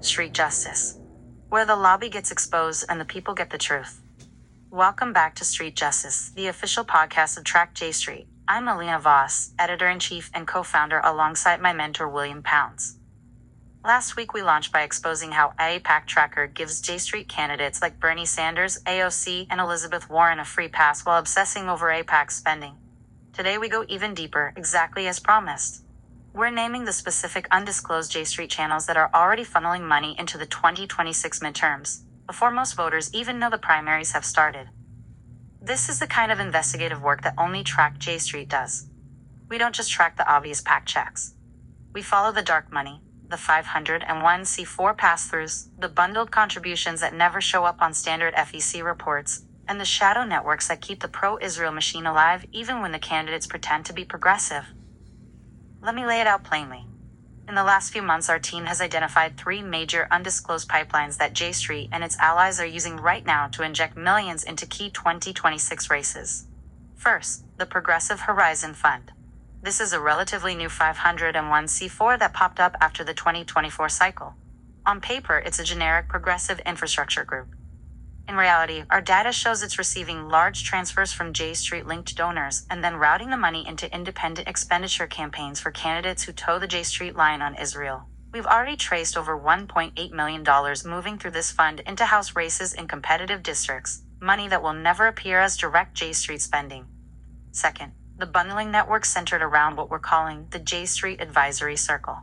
Street Justice, where the lobby gets exposed and the people get the truth. Welcome back to Street Justice, the official podcast of Track J Street. I'm Alina Voss, editor-in-chief and co-founder alongside my mentor William Pounds. Last week we launched by exposing how AIPAC Tracker gives J Street candidates like Bernie Sanders, AOC, and Elizabeth Warren a free pass while obsessing over AIPAC spending. Today we go even deeper, exactly as promised. We're naming the specific undisclosed J Street channels that are already funneling money into the 2026 midterms, before most voters even know the primaries have started. This is the kind of investigative work that only Track J Street does. We don't just track the obvious PAC checks. We follow the dark money, the 501c4 pass-throughs, the bundled contributions that never show up on standard FEC reports, and the shadow networks that keep the pro-Israel machine alive even when the candidates pretend to be progressive. Let me lay it out plainly. In the last few months, our team has identified 3 major undisclosed pipelines that J Street and its allies are using right now to inject millions into key 2026 races. First, the Progressive Horizon Fund. This is a relatively new 501c4 that popped up after the 2024 cycle. On paper, it's a generic progressive infrastructure group. In reality, our data shows it's receiving large transfers from J Street-linked donors and then routing the money into independent expenditure campaigns for candidates who toe the J Street line on Israel. We've already traced over $1.8 million moving through this fund into House races in competitive districts, money that will never appear as direct J Street spending. Second, the bundling network centered around what we're calling the J Street Advisory Circle.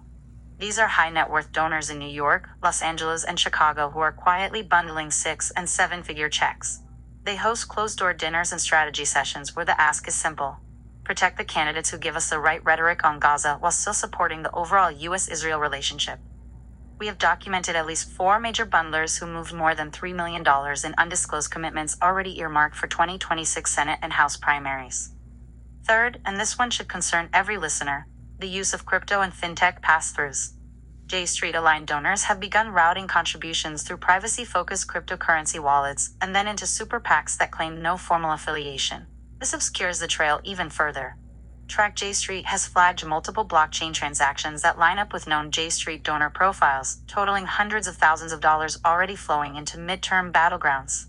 These are high net worth donors in New York, Los Angeles, and Chicago who are quietly bundling 6- and 7-figure checks. They host closed-door dinners and strategy sessions where the ask is simple: protect the candidates who give us the right rhetoric on Gaza while still supporting the overall U.S.-Israel relationship. We have documented at least 4 major bundlers who moved more than $3 million in undisclosed commitments already earmarked for 2026 Senate and House primaries. Third, and this one should concern every listener, the use of crypto and fintech pass-throughs. J Street-aligned donors have begun routing contributions through privacy-focused cryptocurrency wallets and then into super PACs that claim no formal affiliation. This obscures the trail even further. Track J Street has flagged multiple blockchain transactions that line up with known J Street donor profiles, totaling hundreds of thousands of dollars already flowing into midterm battlegrounds.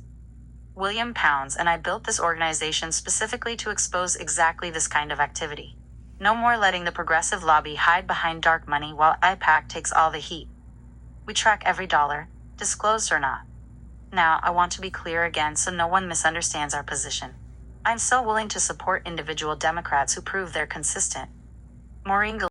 William Pounds and I built this organization specifically to expose exactly this kind of activity. No more letting the progressive lobby hide behind dark money while AIPAC takes all the heat. We track every dollar, disclosed or not. Now, I want to be clear again so no one misunderstands our position. I'm so willing to support individual Democrats who prove they're consistent. Maureen